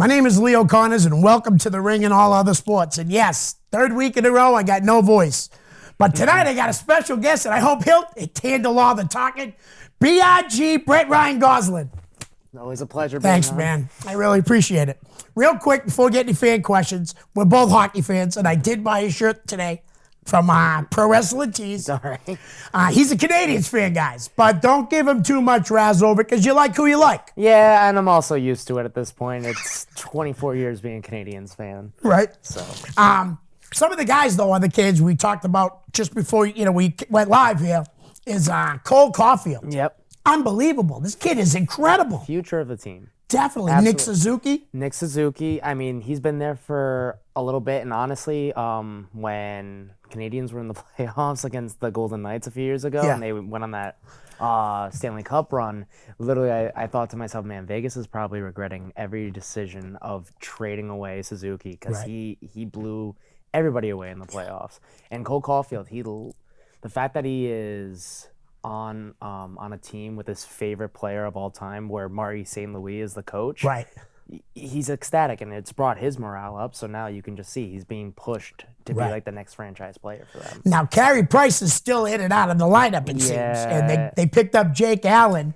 My name is Leo Connors, and welcome to the ring and all other sports. And yes, third week in a row, I got no voice. But tonight, I got a special guest, and I hope he'll handle all the talking. BRG, Brett Ryan Gosselin. Always a pleasure. Thanks, man. I really appreciate it. Real quick, before we get any fan questions, we're both hockey fans, and I did buy his shirt today from Pro Wrestling Tees. All right. He's a Canadians fan, guys, but don't give him too much razz over it because you like who you like. Yeah, and I'm also used to it at this point. It's 24 years being a Canadians fan. Right. So. Some of the guys, though, are the kids we talked about just before we went live here, is Cole Caulfield. Yep. Unbelievable. This kid is incredible. Future of the team. Definitely. Absolutely. Nick Suzuki. Nick Suzuki. I mean, he's been there for a little bit, and honestly, when Canadians were in the playoffs against the Golden Knights a few years ago, and they went on that Stanley Cup run, literally, I thought to myself, man, Vegas is probably regretting every decision of trading away Suzuki because he blew everybody away in the playoffs. And Cole Caulfield, the fact that he is on a team with his favorite player of all time, where Marty St. Louis is the coach. Right. He's ecstatic, and it's brought his morale up. So now you can just see he's being pushed to be like the next franchise player for them. Now, Carey Price is still in and out of the lineup, it seems. And they picked up Jake Allen,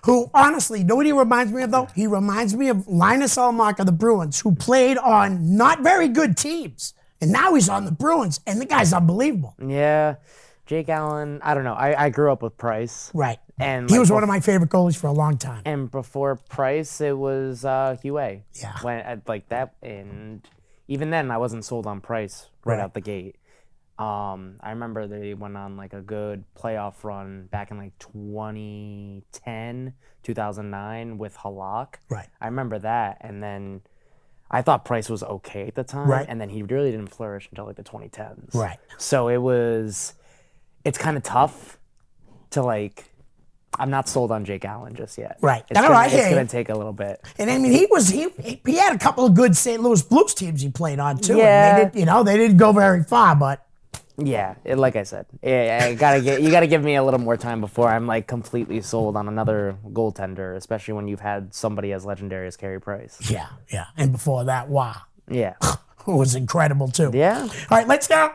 who, honestly, you know what he reminds me of, though? He reminds me of Linus Ullmark of the Bruins, who played on not very good teams. And now he's on the Bruins, and the guy's unbelievable. Yeah. Jake Allen, I don't know. I grew up with Price. Right. And he was one of my favorite goalies for a long time. And before Price, it was Hue. Yeah. Like that, and even then, I wasn't sold on Price right out the gate. I remember they went on like a good playoff run back in like 2010, 2009 with Halak. Right. I remember that, and then I thought Price was okay at the time, and then he really didn't flourish until like the 2010s. Right. So it's kind of tough to like. I'm not sold on Jake Allen just yet. Right. It's going to take a little bit. And I mean, he had a couple of good St. Louis Blues teams he played on too. Yeah. And they didn't go very far, but yeah, like I said, you gotta give me a little more time before I'm like completely sold on another goaltender, especially when you've had somebody as legendary as Carey Price. Yeah. And before that, wow. Yeah. Who was incredible too. Yeah. All right, let's go.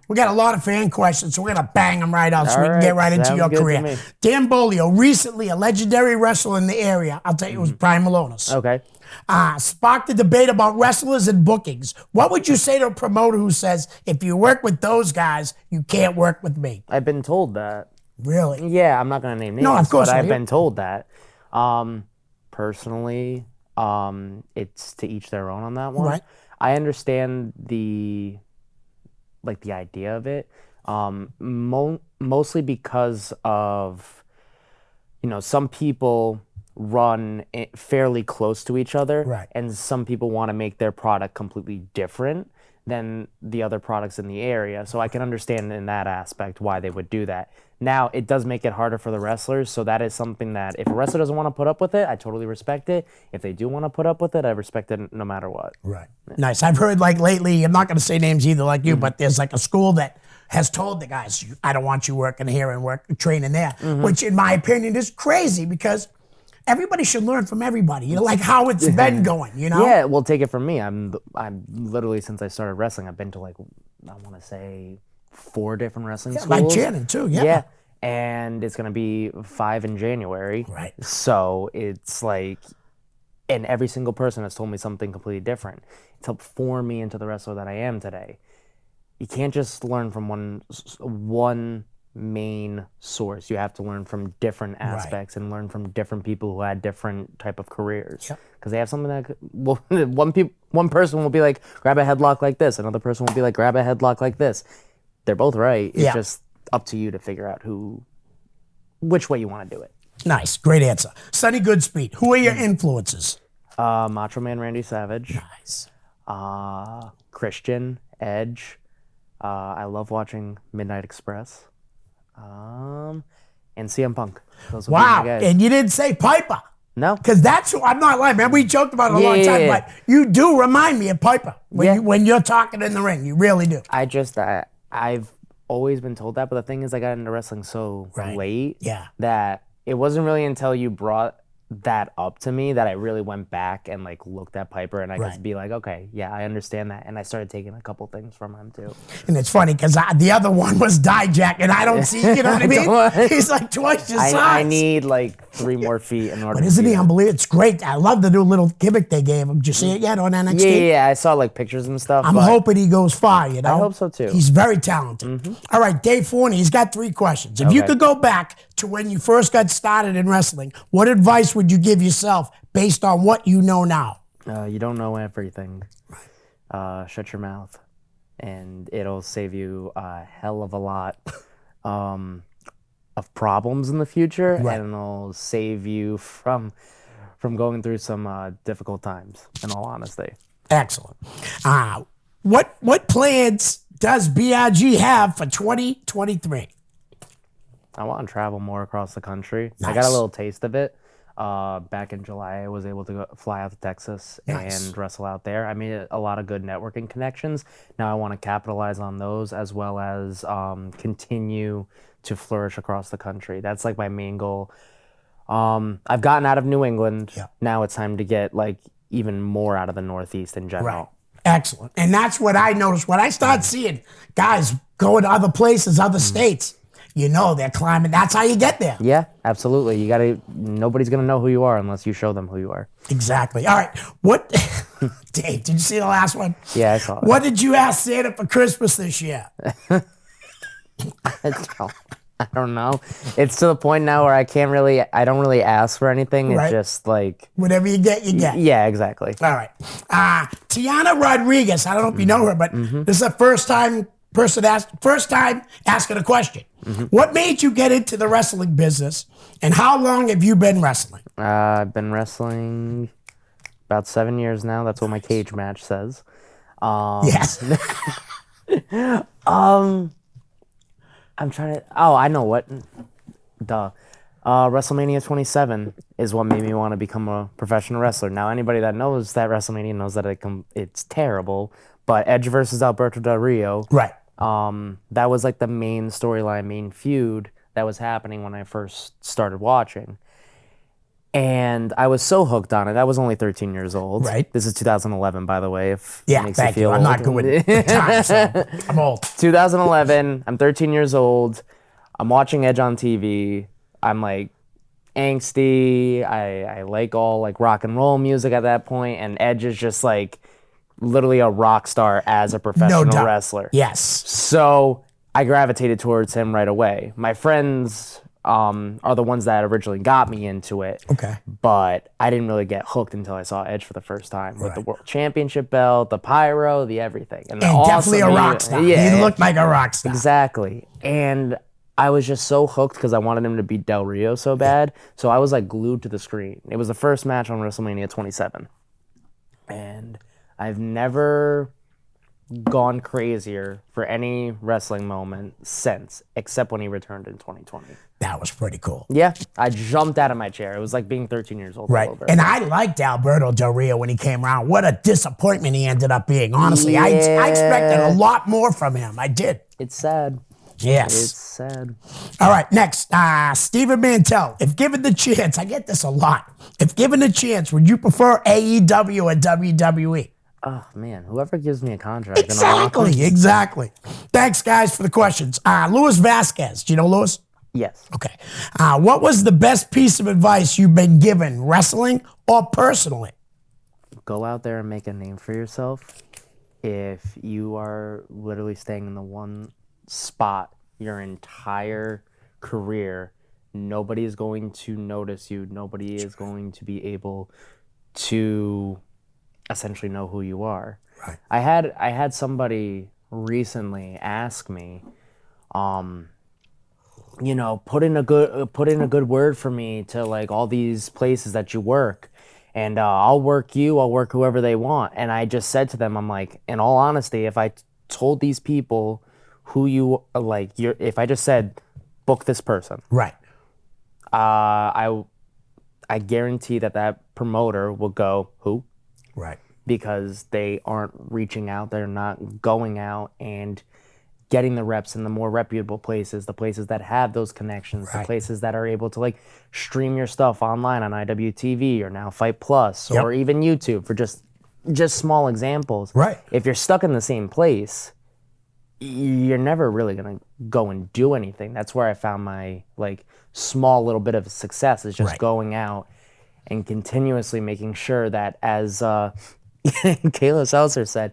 We got a lot of fan questions, so we're going to bang them right out so we can get right into your career. Dan Bolio, recently a legendary wrestler in the area. I'll tell you, it was Brian Malonis. Okay. Sparked a debate about wrestlers and bookings. What would you say to a promoter who says, if you work with those guys, you can't work with me? I've been told that. Really? Yeah, I'm not going to name names, no, of course but I've been told that. Personally, it's to each their own on that one. Right. I understand the idea of it, mostly because of, some people run fairly close to each other, right, and some people want to make their product completely different than the other products in the area. So I can understand in that aspect why they would do that. Now, it does make it harder for the wrestlers, so that is something that if a wrestler doesn't want to put up with it, I totally respect it. If they do want to put up with it, I respect it no matter what. Right. Yeah. Nice. I've heard like lately, I'm not going to say names either like you, but there's like a school that has told the guys, I don't want you working here and training there, which in my opinion is crazy because everybody should learn from everybody, like how it's been going, Yeah, well, take it from me. I'm literally, since I started wrestling, I've been to like, I want to say 4 different wrestling schools. Like Shannon too, yeah. And it's going to be 5 in January. Right. So it's like, and every single person has told me something completely different. It's helped form me into the wrestler that I am today. You can't just learn from one main source. You have to learn from different aspects and learn from different people who had different type of careers. Because they have something that, one person will be like, grab a headlock like this. Another person will be like, grab a headlock like this. They're both right. It's just up to you to figure out which way you want to do it. Nice. Great answer. Sonny Goodspeed, who are your influences? Macho Man Randy Savage. Nice. Christian, Edge. I love watching Midnight Express. And CM Punk. Those would be my guys. And you didn't say Piper. No. Because that's who, I'm not lying, man. We joked about it a long time, but you do remind me of Piper when you're talking in the ring. You really do. I've always been told that, but the thing is I got into wrestling so late Yeah. that it wasn't really until you brought that up to me that I really went back and like looked at Piper and I Right. could be like, okay, yeah, I understand that. And I started taking a couple things from him too. And it's funny because the other one was Dijak, and I don't see, you know what I mean? He's like twice his size. I need like 3 more feet in order But to isn't see he that. unbelievable? It's great. I love the new little gimmick they gave him. Did you see it yet on NXT? Yeah, I saw like pictures and stuff. I'm but hoping he goes far, you know? I hope so, too. He's very talented. All right, Dave Forney, he's got 3 questions. If you Okay. could go back to when you first got started in wrestling, what advice would you give yourself based on what you know now? You don't know everything. Shut your mouth, and it'll save you a hell of a lot of problems in the future, Right. and it'll save you from going through some difficult times. In all honesty, Excellent. What plans does BRG have for 2023? I want to travel more across the country. I got Nice. a little taste of it. Back in July, I was able to fly out to Texas Nice. and wrestle out there. I made a lot of good networking connections. Now I want to capitalize on those as well as continue to flourish across the country. That's like my main goal. I've gotten out of New England. Yeah. Now it's time to get like even more out of the Northeast in general. Right. Excellent. And that's what I noticed when I start seeing guys going to other places, other states. You know they're climbing. That's how you get there. Yeah, absolutely. Nobody's gonna know who you are unless you show them who you are. Exactly. All right. What, Dave? Did you see the last one? Yeah, I saw that. What did you ask Santa for Christmas this year? I don't know. It's to the point now where I don't really ask for anything. It's Right. just like, Whatever you get, you get. yeah, exactly. All right. Tiana Rodriguez. I don't know if you know her, but this is the first time asking a question. What made you get into the wrestling business, and how long have you been wrestling? I've been wrestling about 7 years now. That's what my cage match says. Yes. I'm trying to. Oh, I know what. Duh. WrestleMania 27 is what made me want to become a professional wrestler. Now, anybody that knows that WrestleMania knows that it's terrible. But Edge versus Alberto Del Rio. Right. That was like the main storyline, main feud that was happening when I first started watching. And I was so hooked on it. I was only 13 years old. Right. This is 2011, by the way, if Yeah, it makes thank you feel you. I'm old. not good with time, so I'm old. 2011, I'm 13 years old. I'm watching Edge on TV. I'm like angsty. I like all like rock and roll music at that point, and Edge is just like literally a rock star as a professional doubt. wrestler. Yes. So I gravitated towards him right away. My friends are the ones that originally got me into it. Okay. But I didn't really get hooked until I saw Edge for the first time with the Right. World Championship belt, the pyro, the everything. And definitely a rock star. Yeah, He looked like a rock star. exactly. And I was just so hooked because I wanted him to beat Del Rio so bad. So I was like glued to the screen. It was the first match on WrestleMania 27. And I've never gone crazier for any wrestling moment since, except when he returned in 2020. That was pretty cool. Yeah, I jumped out of my chair. It was like being 13 years old all Right. over. And I liked Alberto Del Rio when he came around. What a disappointment he ended up being, honestly. I expected a lot more from him. I did. It's sad. Yes. It's sad. All right, next, Stephen Mantell. If given the chance, I get this a lot. If given the chance, would you prefer AEW or WWE? Oh, man, whoever gives me a contract. in all honesty- Exactly. Thanks, guys, for the questions. Luis Vasquez. Do you know Luis? Yes. Okay. What was the best piece of advice you've been given, wrestling or personally? Go out there and make a name for yourself. If you are literally staying in the one spot your entire career, nobody is going to notice you. Nobody is going to be able to essentially know who you are. Right. I had somebody recently ask me, put in a good word for me to like all these places that you work, and I'll work you, I'll work whoever they want. And I just said to them, I'm like, in all honesty, if I told these people who you like, if I just said, book this person, Right. I guarantee that promoter will go, who? Right. Because they aren't reaching out, they're not going out and getting the reps in the more reputable places, the places that have those connections, the places that are able to like stream your stuff online on IWTV or now Fight Plus or even YouTube for just small examples. Right. If you're stuck in the same place, you're never really gonna go and do anything. That's where I found my like small little bit of success is just going out and continuously making sure that, as Kayla Seltzer said,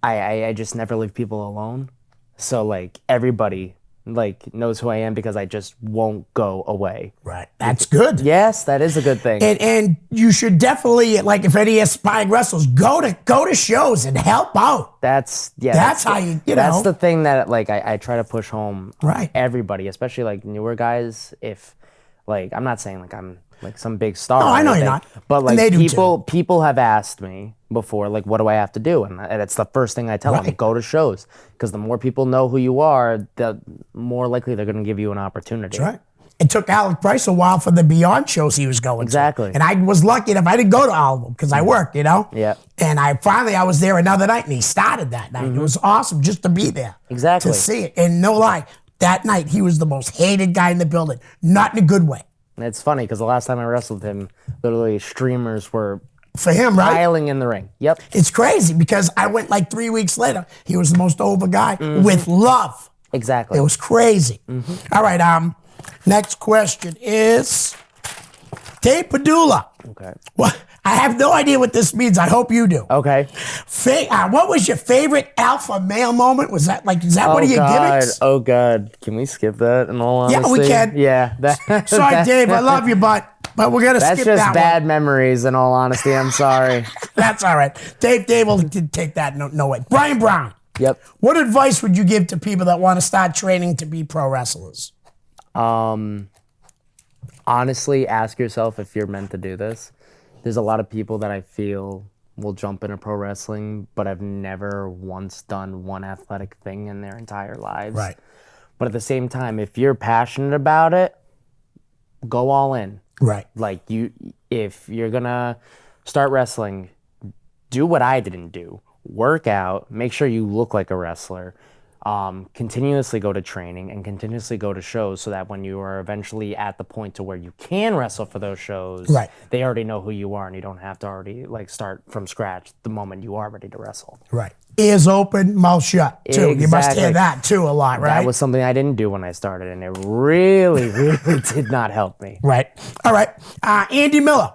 I just never leave people alone. So like everybody like knows who I am because I just won't go away. Right. That's good. Yes, that is a good thing. And you should definitely, like, if any aspiring wrestlers, go to shows and help out. That's how you know. That's the thing that like I try to push home on Right. everybody, especially like newer guys. If like I'm not saying like I'm like some big star. No, or I know anything, you're not. But like And they do people have asked me before, like, what do I have to do? And that's the first thing I tell them: go to shows, because the more people know who you are, the more likely they're going to give you an opportunity. That's right. It took Alec Price a while for the Beyond shows he was going Exactly. to. And I was lucky enough. I didn't go to all of them because I worked, you know? Yeah. And I was there another night, and he started that night. It was awesome just to be there. Exactly. To see it. And no lie, that night he was the most hated guy in the building. Not in a good way. And it's funny because the last time I wrestled him, literally streamers were For him, right? piling in the ring. Yep. It's crazy because I went like 3 weeks later. He was the most over guy with love. Exactly. It was crazy. All right, next question is Dave Padula. Okay. Well, I have no idea what this means. I hope you do. Okay. What was your favorite alpha male moment? Was that like, is that one of your gimmicks? Oh God. Can we skip that in all honesty? Yeah, we can. Yeah. Sorry, Dave. I love you, but we're going to skip That's that just bad memories in all honesty. I'm sorry. That's all right. Dave will take that. No way. Brian Brown. Yep. What advice would you give to people that want to start training to be pro wrestlers? Honestly, ask yourself if you're meant to do this. There's a lot of people that I feel will jump into pro wrestling, but have never once done one athletic thing in their entire lives. Right. But at the same time, if you're passionate about it, go all in. Right. Like if you're gonna start wrestling, do what I didn't do. Work out, make sure you look like a wrestler. Continuously go to training and continuously go to shows so that when you are eventually at the point to where you can wrestle for those shows, they already know who you are and you don't have to already like start from scratch the moment you are ready to wrestle. Right. Ears open, mouth shut, too. Exactly. You must hear that, too, a lot, right? That was something I didn't do when I started, and it really, really did not help me. Right. All right. Andy Miller,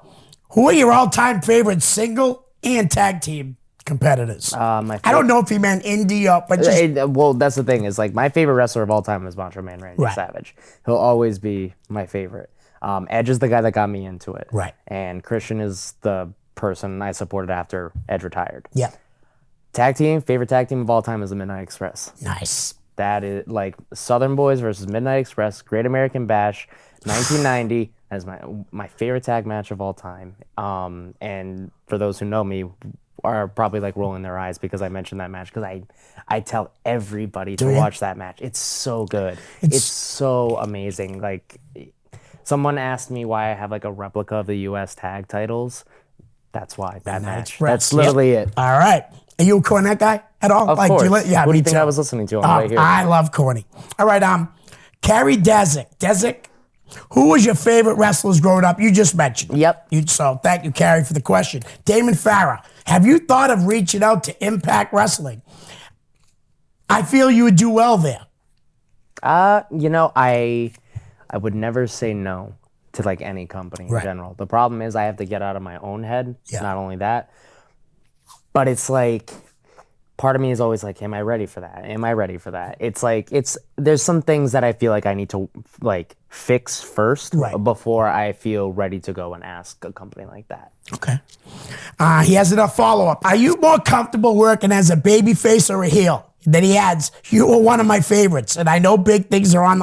who are your all-time favorite single and tag team competitors? I don't know if he meant indie or, but just... Well, that's the thing, is like my favorite wrestler of all time is Macho Man Randy Savage. He'll always be my favorite. Edge is the guy that got me into it. Right. And Christian is the person I supported after Edge retired. Yeah. Tag team, favorite tag team of all time is the Midnight Express. Nice. That is like Southern Boys versus Midnight Express, Great American Bash, 1990. That is my favorite tag match of all time. And for those who know me, are probably like rolling their eyes because I mentioned that match, because I tell everybody to watch that match. It's so good. It's so amazing. Like, someone asked me why I have like a replica of the U.S. tag titles. That's why, that match. Express. That's literally it. All right. Are you a Cornette guy at all? Of course. Who do you think I was listening to on the way here? I love Corny. All right, Carrie Desick. Desick, who was your favorite wrestlers growing up? You just mentioned. Yep. So thank you, Carrie, for the question. Damon Farah, have you thought of reaching out to Impact Wrestling? I feel you would do well there. You know, I would never say no to like any company in general. The problem is I have to get out of my own head. Yeah. Not only that, but it's like, part of me is always like, am I ready for that? Am I ready for that? It's like, there's some things that I feel like I need to like fix first before I feel ready to go and ask a company like that. Okay. He has enough follow-up. Are you more comfortable working as a babyface or a heel? Then he adds, you were one of my favorites, and I know big things are on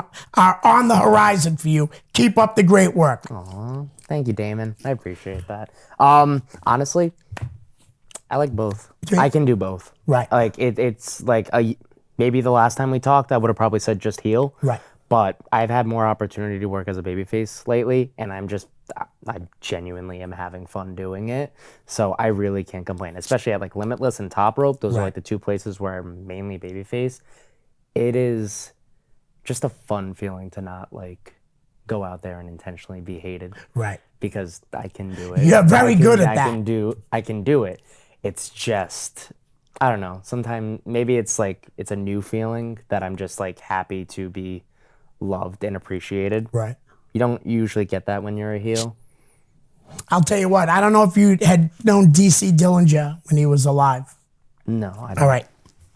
the horizon for you. Keep up the great work. Aw, thank you, Damon. I appreciate that. Honestly, I like both. I can do both. Right. Like it's like maybe the last time we talked, I would have probably said just heel. Right. But I've had more opportunity to work as a babyface lately, and I'm I genuinely am having fun doing it. So I really can't complain, especially at like Limitless and Top Rope. Those are like the two places where I'm mainly babyface. It is just a fun feeling to not like go out there and intentionally be hated. Right. Because I can do it. You're very good at that. I can do it. It's just, I don't know. Sometimes maybe it's like it's a new feeling that I'm just like happy to be loved and appreciated. Right. You don't usually get that when you're a heel. I'll tell you what. I don't know if you had known DC Dillinger when he was alive. No, I don't. All right.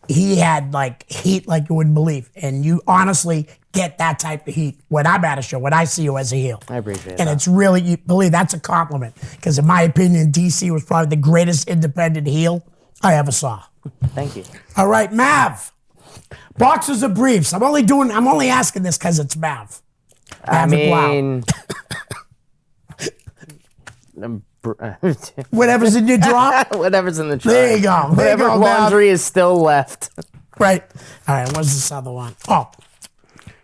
He had like heat like you wouldn't believe. And you honestly get that type of heat when I'm at a show, when I see you as a heel. I appreciate and that. it's really, you believe that's a compliment. Because in my opinion, DC was probably the greatest independent heel I ever saw. Thank you. All right, Mav. Boxers or briefs? I'm only asking this because it's Mav. I mean, whatever's in your drawer. whatever's in the drawer. There you go. There you Whatever go, laundry is still left. Right. All right, what's this other one? Oh,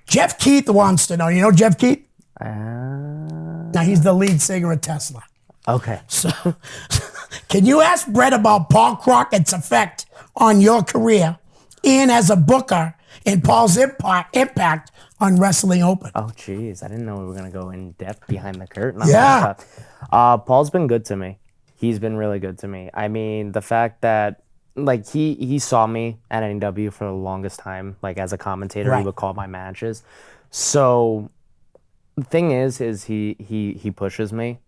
Jeff Keith wants to know. You know Jeff Keith? Now, he's the lead singer of Tesla. Okay. So, can you ask Brett about Paul Crockett's effect on your career and as a booker and Paul's impact on Wrestling Open? Oh, geez. I didn't know we were going to go in depth behind the curtain on Yeah. that stuff. Paul's been good to me. He's been really good to me. I mean, the fact that, like, he saw me at NEW for the longest time, like, as a commentator. Right. He would call my matches. So, the thing is he pushes me.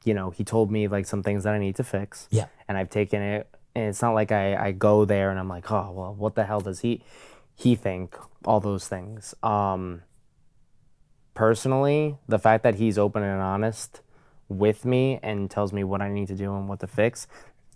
You know, he told me, like, some things that I need to fix. Yeah. And I've taken it. And it's not like I go there and I'm like, oh, well, what the hell does he think? All those things. Personally, the fact that he's open and honest with me and tells me what I need to do and what to fix,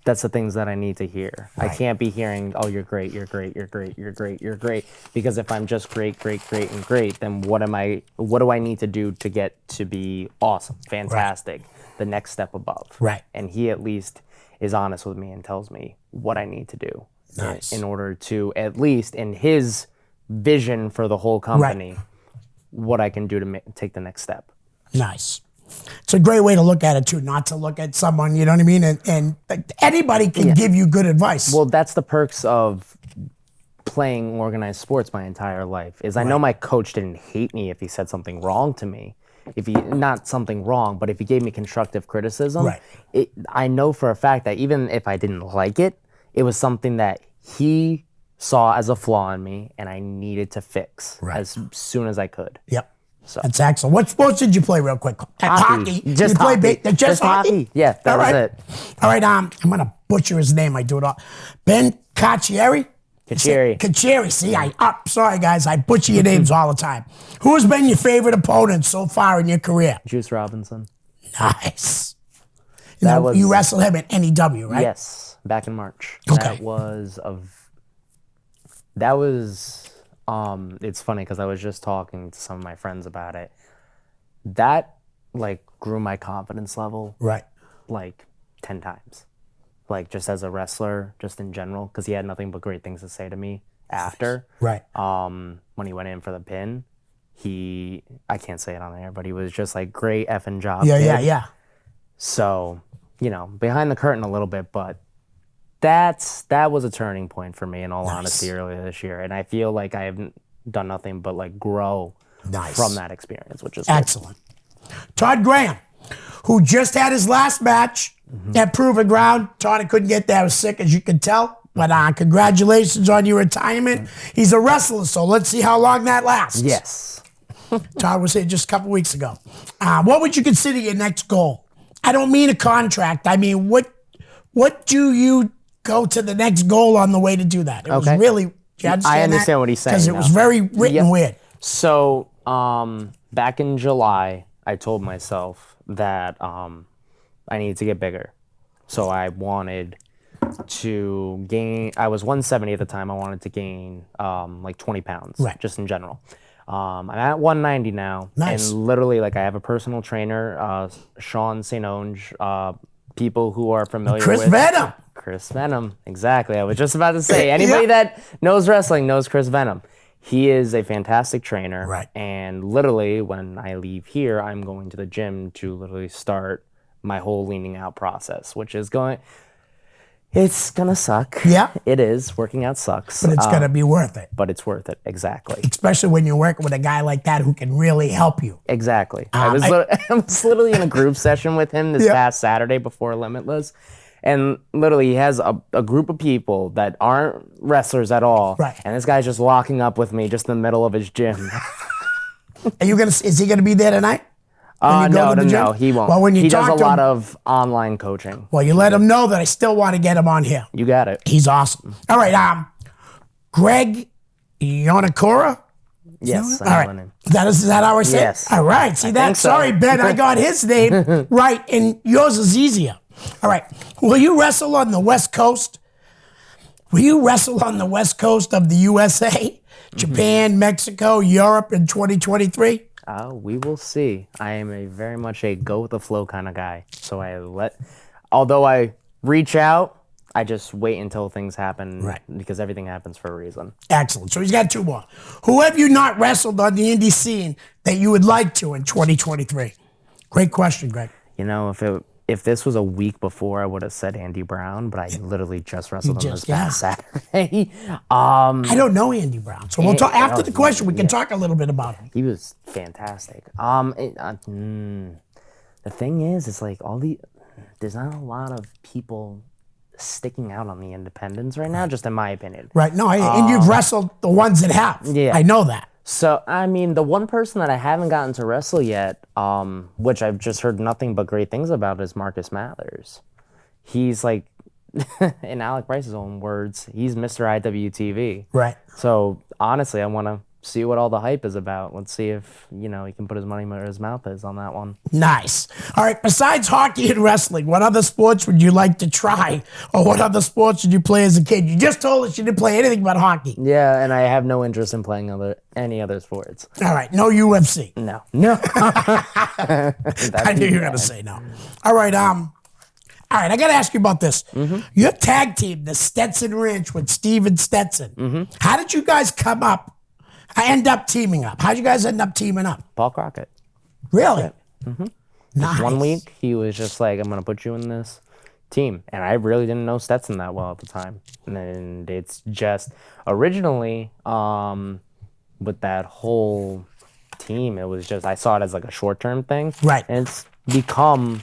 that's the things that I need to hear. Right. I can't be hearing, oh, you're great, you're great, you're great, you're great, you're great. Because if I'm just great, and great, then what do I need to do to get to be awesome, fantastic, the next step above? Right. And he at least is honest with me and tells me what I need to do. Nice. In order to, at least in his vision for the whole company, what I can do to take the next step. Nice. It's a great way to look at it too, not to look at someone, you know what I mean? And anybody can give you good advice. Well, that's the perks of playing organized sports my entire life, is I know my coach didn't hate me if he said something wrong to me. If he, not something wrong, but if he gave me constructive criticism, I know for a fact that even if I didn't like it, it was something that he saw as a flaw in me and I needed to fix as soon as I could. Yep. So. That's excellent. What sports did you play real quick? Hockey. Just you hockey. Play just hockey? Yeah, that was it. All right, I'm going to butcher his name. I do it all. Ben Caccieri? Caccieri. See, sorry, guys. I butcher your names all the time. Who has been your favorite opponent so far in your career? Juice Robinson. Nice. You wrestled him at NEW, right? Yes, back in March. Okay. It's funny because I was just talking to some of my friends about it. That, like, grew my confidence level. Right. Like, 10 times. Like, just as a wrestler, just in general, because he had nothing but great things to say to me after. Right. When he went in for the pin, I can't say it on air, but he was just like, great effing job. Yeah. So, you know, behind the curtain a little bit, but that was a turning point for me, in all honesty, earlier this year. And I feel like I haven't done nothing but like grow from that experience, which is excellent. Good. Todd Graham, who just had his last match at Proven Ground. Todd couldn't get there. I was sick, as you can tell. But congratulations on your retirement. He's a wrestler, so let's see how long that lasts. Yes. Todd was here just a couple weeks ago. What would you consider your next goal? I don't mean a contract. I mean, what do you go to the next goal on the way to do that? It was really, I understand what he's saying. Because it was very written weird. So, back in July, I told myself that I needed to get bigger. So I wanted to gain, I was 170 at the time. I wanted to gain like 20 pounds, just in general. I'm at 190 now. Nice. And literally, like, I have a personal trainer, Sean St. Onge, people who are familiar with Chris Venom, exactly. I was just about to say, anybody that knows wrestling knows Chris Venom. He is a fantastic trainer. Right. And literally, when I leave here, I'm going to the gym to literally start my whole leaning out process, which is it's going to suck. Yeah. It is. Working out sucks. But it's going to be worth it. But it's worth it. Exactly. Especially when you're working with a guy like that who can really help you. Exactly. I was literally in a group session with him this past Saturday before Limitless. And literally, he has a group of people that aren't wrestlers at all. Right. And this guy's just walking up with me just in the middle of his gym. Is he going to be there tonight? No, he won't. Well, when you he talk does a to lot him, of online coaching. well, you let him know that I still want to get him on here. You got it. He's awesome. All right, Greg Yonakura? Yes. All right. Is that how I say it? Yes. All right. See that? so. Sorry, Ben. I got his name right, and yours is easier. All right. Will you wrestle on the West Coast? Will you wrestle on the West Coast of the USA, Japan, Mexico, Europe in 2023? We will see. I am very much a go with the flow kind of guy. So although I reach out, I just wait until things happen. Right. Because everything happens for a reason. Excellent. So he's got two more. Who have you not wrestled on the indie scene that you would like to in 2023? Great question, Greg. If this was a week before, I would have said Andy Brown, but I literally just wrestled him this past Saturday. I don't know Andy Brown, so we'll talk after the question. We can talk a little bit about him. He was fantastic. The thing is, it's like there's not a lot of people sticking out on the independents right now, just in my opinion. Right. No, and you've wrestled the ones that have. Yeah. I know that. So, the one person that I haven't gotten to wrestle yet, which I've just heard nothing but great things about, is Marcus Mathers. He's like, in Alec Bryce's own words, he's Mr. IWTV. Right. So, honestly, I want to see what all the hype is about. Let's see if, he can put his money where his mouth is on that one. Nice. All right, besides hockey and wrestling, what other sports would you like to try? Or what other sports did you play as a kid? You just told us you didn't play anything but hockey. Yeah, and I have no interest in playing any other sports. All right, no UFC. No. I knew you were going to say no. All right, I got to ask you about this. Mm-hmm. Your tag team, the Stetson Ranch with Steve and Stetson. How did you guys end up teaming up? How'd you guys end up teaming up? Paul Crockett. Really? Nice. 1 week, he was just like, I'm going to put you in this team. And I really didn't know Stetson that well at the time. And it's just, originally, with that whole team, it was just, I saw it as like a short-term thing. Right. And it's become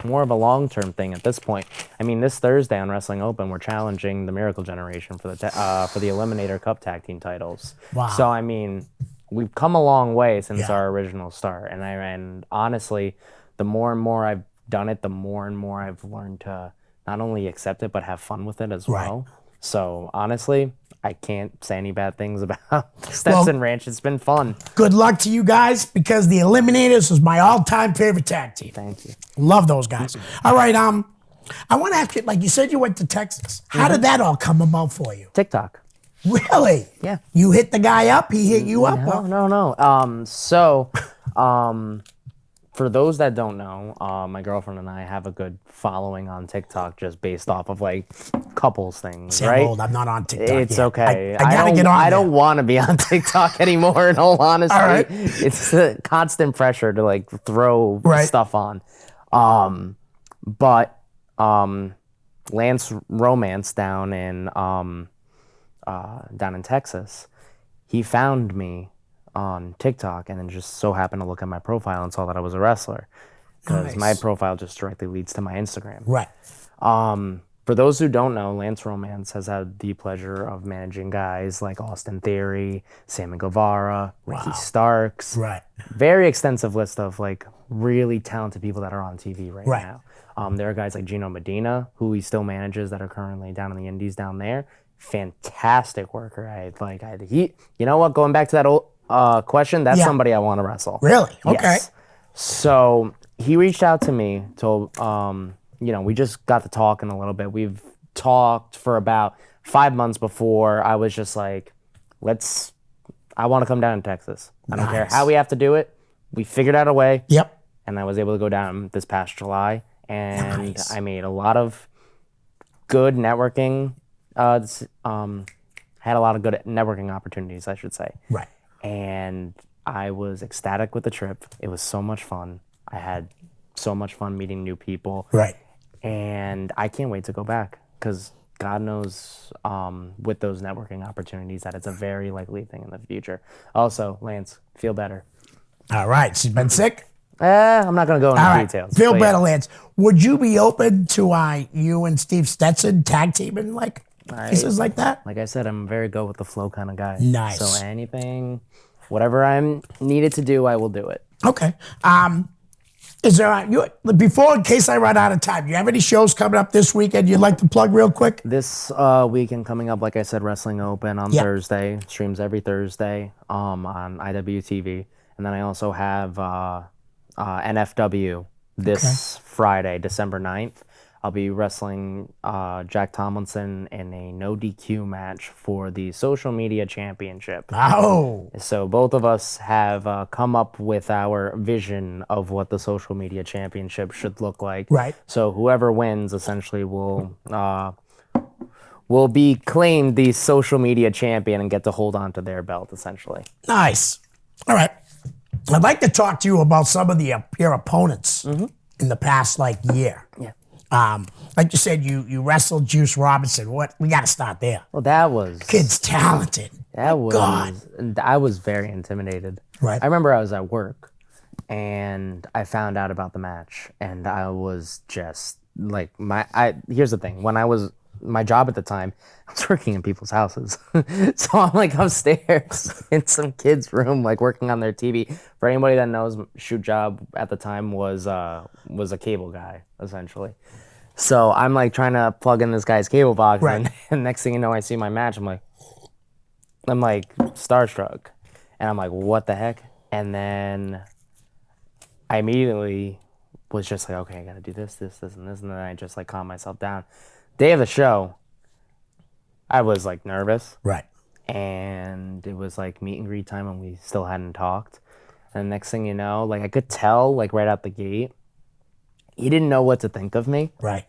more of a long-term thing at this point. This Thursday on Wrestling Open, we're challenging the Miracle Generation for the Eliminator Cup Tag Team titles. Wow. So, we've come a long way since our original start. And honestly, the more and more I've done it, the more and more I've learned to not only accept it, but have fun with it as well. So, honestly, I can't say any bad things about Stetson Ranch. It's been fun. Good luck to you guys, because the Eliminators is my all-time favorite tag team. Thank you. Love those guys. All right, I want to ask you, like you said you went to Texas. How did that all come about for you? TikTok. Really? Yeah. You hit the guy up, he hit you up? No. For those that don't know, my girlfriend and I have a good following on TikTok just based off of like couples things, Sam right? Old, I'm not on TikTok It's yet. okay. I gotta get on I there. don't want to be on TikTok anymore, in all honesty. All right. It's the constant pressure to like throw stuff on. But Lance Romance down in Texas, he found me on TikTok and then just so happened to look at my profile and saw that I was a wrestler, because my profile just directly leads to my Instagram. Right. For those who don't know, Lance Romance has had the pleasure of managing guys like Austin Theory, Sammy Guevara, Ricky Starks. Right. Very extensive list of like really talented people that are on TV right now. There are guys like Gino Medina, who he still manages, that are currently down in the Indies down there. Fantastic worker. You know what? Going back to that old question, that's somebody I want to wrestle. Really? Okay. Yes. So he reached out to me, told, we just got to talking a little bit. We've talked for about 5 months before. I was just like, I want to come down to Texas. I don't care how we have to do it. We figured out a way. Yep. And I was able to go down this past July. And I made a lot of good networking. Had had a lot of good networking opportunities, I should say. Right. And I was ecstatic with the trip. It was so much fun. I had so much fun meeting new people. Right. And I can't wait to go back because God knows with those networking opportunities that it's a very likely thing in the future. Also, Lance, feel better. All right. She's been sick? I'm not going to go into All right. details. Feel but better, yeah. Lance. Would you be open to you and Steve Stetson tag teaming like cases like that? Like I said, I'm a very go with the flow kind of guy. Nice. So anything, whatever I'm needed to do, I will do it. Okay. Is there before, in case I run out of time, you have any shows coming up this weekend you'd like to plug real quick? This weekend coming up, like I said, Wrestling Open on Thursday. Streams every Thursday on IWTV. And then I also have NFW this Friday, December 9th. I'll be wrestling Jack Tomlinson in a no DQ match for the Social Media Championship. Oh. So both of us have come up with our vision of what the Social Media Championship should look like. Right. So whoever wins essentially will be claimed the Social Media Champion and get to hold on to their belt essentially. Nice. All right. I'd like to talk to you about some of your opponents in the past year. Yeah. Like you said, you wrestled Juice Robinson. We got to start there. Well, that was Kid's talented. that was God. I was very intimidated. Right. I remember I was at work and I found out about the match and I was just like here's the thing. When I was my job at the time, I was working in people's houses. So I'm upstairs in some kid's room, working on their TV. For anybody that knows, shoot job at the time was a cable guy, essentially. So I'm trying to plug in this guy's cable box, Right. and next thing you know, I see my match. I'm starstruck, and I'm what the heck? And then I immediately was just okay, I gotta do this, and this, and then I just calm myself down. Day of the show, I was nervous. Right. And it was meet and greet time and we still hadn't talked. And next thing you know, I could tell right out the gate, he didn't know what to think of me. Right.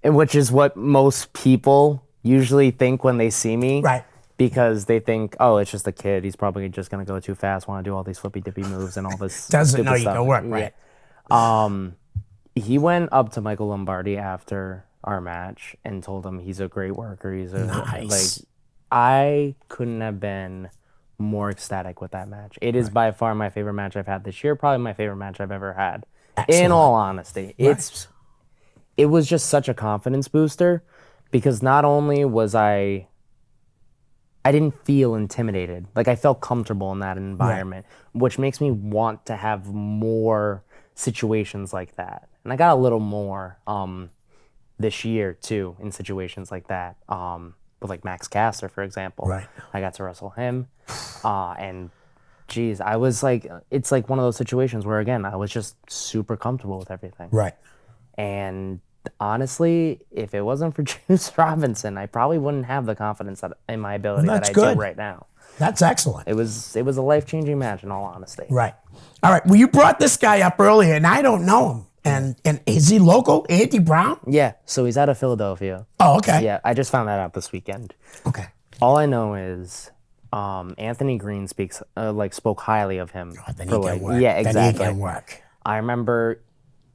And which is what most people usually think when they see me. Right. Because they think, oh, it's just a kid. He's probably just gonna go too fast, want to do all these flippy dippy moves and all this. Doesn't know you stuff. can work. Right. Yeah. He went up to Michael Lombardi after our match and told him he's a great worker. He's a Nice. I couldn't have been more ecstatic with that match. It is by far my favorite match I've had this year. Probably my favorite match I've ever had. Excellent. In all honesty, it was just such a confidence booster because not only was I didn't feel intimidated. I felt comfortable in that environment, which makes me want to have more situations like that. And I got a little more this year too in situations like that. With Max Caster, for example. Right. I got to wrestle him. And geez, I was it's one of those situations where again, I was just super comfortable with everything. Right. And honestly, if it wasn't for Juice Robinson, I probably wouldn't have the confidence in my ability that I do right now. That's excellent. It was a life-changing match in all honesty. Right. All right. Well, you brought this guy up earlier, and I don't know him. And is he local? Andy Brown? Yeah, so he's out of Philadelphia. Oh, okay. Yeah, I just found that out this weekend. Okay. All I know is Anthony Green spoke highly of him. Oh, then he can work. Yeah, exactly. Then he can work. I remember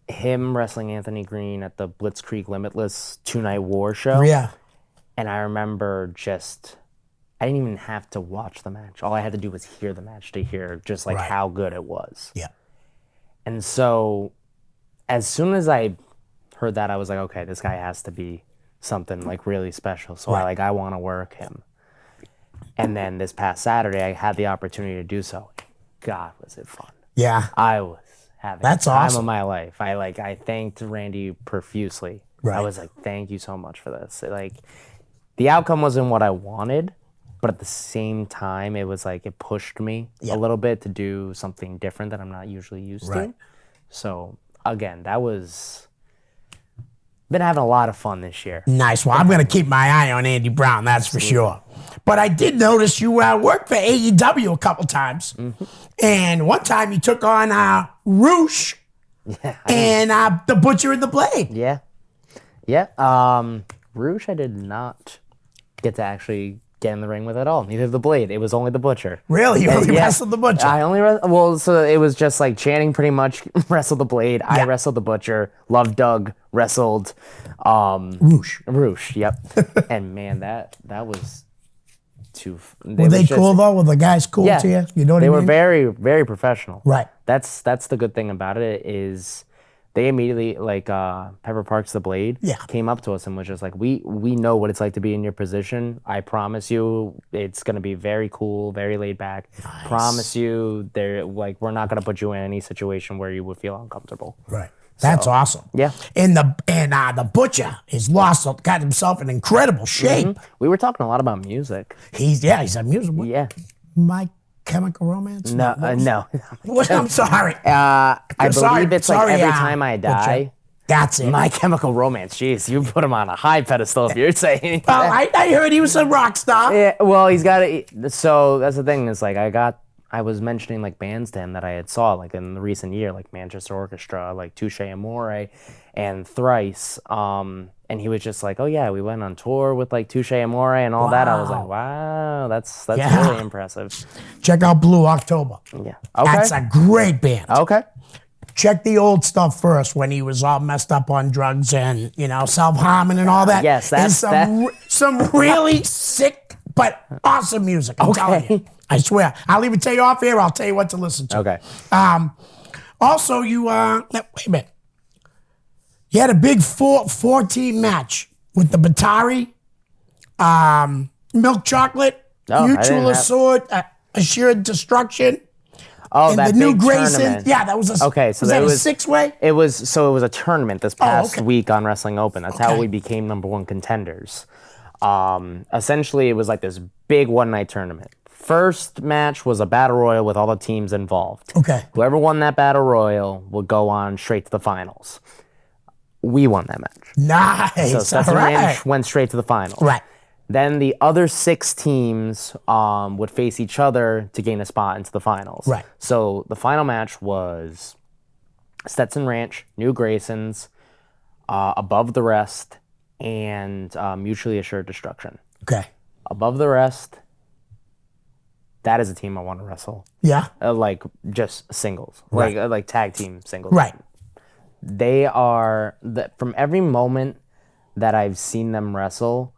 him wrestling Anthony Green at the Blitzkrieg Limitless 2-night war show. Yeah. And I remember I didn't even have to watch the match. All I had to do was hear the match to hear just how good it was. Yeah. And so as soon as I heard that, I was okay, this guy has to be something really special. So I want to work him. And then this past Saturday, I had the opportunity to do so. God, was it fun. Yeah. I was having That's the time awesome. of my life. I thanked Randy profusely. Right. I was thank you so much for this. The outcome wasn't what I wanted, but at the same time, it was it pushed me a little bit to do something different that I'm not usually used to. So again, been having a lot of fun this year. Nice. Well, I'm going to keep my eye on Andy Brown, that's for sure. But I did notice you worked for AEW a couple times. Mm-hmm. And one time you took on Roosh and the Butcher and the Blade. Yeah. Yeah. Roosh, I did not get to actually get in the ring with it all. Neither the Blade. It was only the Butcher. Really? You only wrestled the Butcher? I only so it was just like Channing pretty much wrestled the Blade. I wrestled the Butcher. Love Doug wrestled Roosh. Yep. And man, that was too. Were they cool though? Were the guys cool to you? You know what I mean? They were very, very professional. Right. That's the good thing about it is they immediately, like Pepper Parks the Blade, came up to us and was just like, we know what it's like to be in your position. I promise you, it's gonna be very cool, very laid back. Nice. Promise you, we're not gonna put you in any situation where you would feel uncomfortable. Right. That's awesome. Yeah. And the Butcher is got himself in incredible shape. Mm-hmm. We were talking a lot about music. He's a music. Yeah. My Chemical Romance? No. I'm sorry. I believe it's like Every Time I Die. Butcher. That's it. My Chemical Romance. Jeez, you put him on a high pedestal if you're saying Well, that. I heard he was a rock star. Yeah, well, he's got it. So that's the thing is like I was mentioning like bands to him that I had saw like in the recent year, like Manchester Orchestra, like Touche Amore, and Thrice. And he was just like, oh yeah, we went on tour with like Touche Amore and all that. I was like, wow, that's really impressive. Check out Blue October. Yeah, okay. That's a great band. Okay. Check the old stuff first when he was all messed up on drugs and self-harming and all that. Yes, that's some really sick but awesome music. I'm telling you. I swear. I'll even tell you off air. I'll tell you what to listen to. Okay. Also, you wait a minute. You had a big four-team match with the Batari, Milk Chocolate, Mutual Assured, Assured Destruction. Oh, and that the new big Grayson. tournament. Yeah, that was a okay. So was that it a was 6-way. It was a tournament this past week on Wrestling Open. That's how Okay. we became #1 contenders. Essentially, it was like this big one-night tournament. First match was a battle royal with all the teams involved. Okay. Whoever won that battle royal would go on straight to the finals. We won that match. Nice. So Seth and Ranch went straight to the finals. Right. Then the other 6 teams would face each other to gain a spot into the finals. Right. So the final match was Stetson Ranch, New Graysons, Above the Rest, and Mutually Assured Destruction. Okay. Above the Rest, that is a team I want to wrestle. Yeah. Like just singles, Right. like tag team singles. Right. They are from every moment that I've seen them wrestle,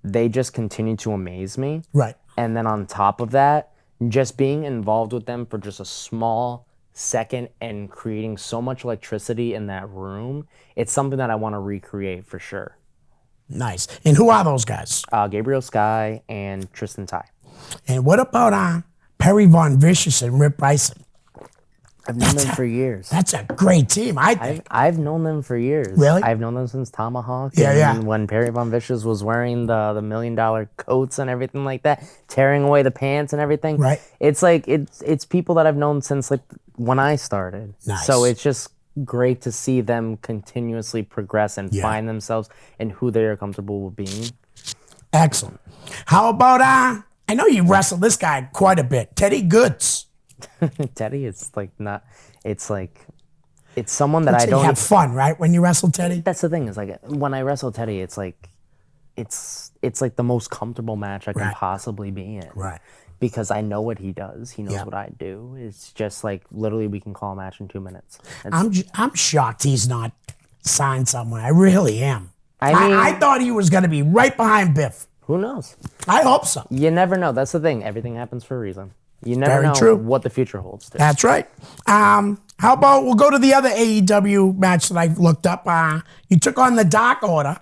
they just continue to amaze me. Right. And then on top of that, just being involved with them for just a small second and creating so much electricity in that room, it's something that I want to recreate for sure. Nice. And who are those guys? Gabriel Sky and Tristan Ty. And what about Perry Von Vicious and Rip Bison? I've known them for years. That's a great team, I think. I've known them for years. Really? I've known them since Tomahawk. Yeah. And when Perry Von Vicious was wearing the $1 million coats and everything like that, tearing away the pants and everything. Right. It's like it's people that I've known since like when I started. Nice. So it's just great to see them continuously progress and find themselves and who they are comfortable with being. Excellent. How about I know you wrestled this guy quite a bit, Teddy Goods. Teddy, it's someone that I You don't have fun, right, when you wrestle Teddy? That's the thing is like when I wrestle Teddy, it's like the most comfortable match I can possibly be in. Right. Because I know what he does. He knows what I do. It's just like literally we can call a match in 2 minutes. I'm shocked he's not signed somewhere. I really am. I mean, I thought he was going to be right behind Biff. Who knows? I hope so. You never know. That's the thing. Everything happens for a reason. You never know true. what the future holds. That's right. How about we'll go to the other AEW match that I looked up. You took on the Dark Order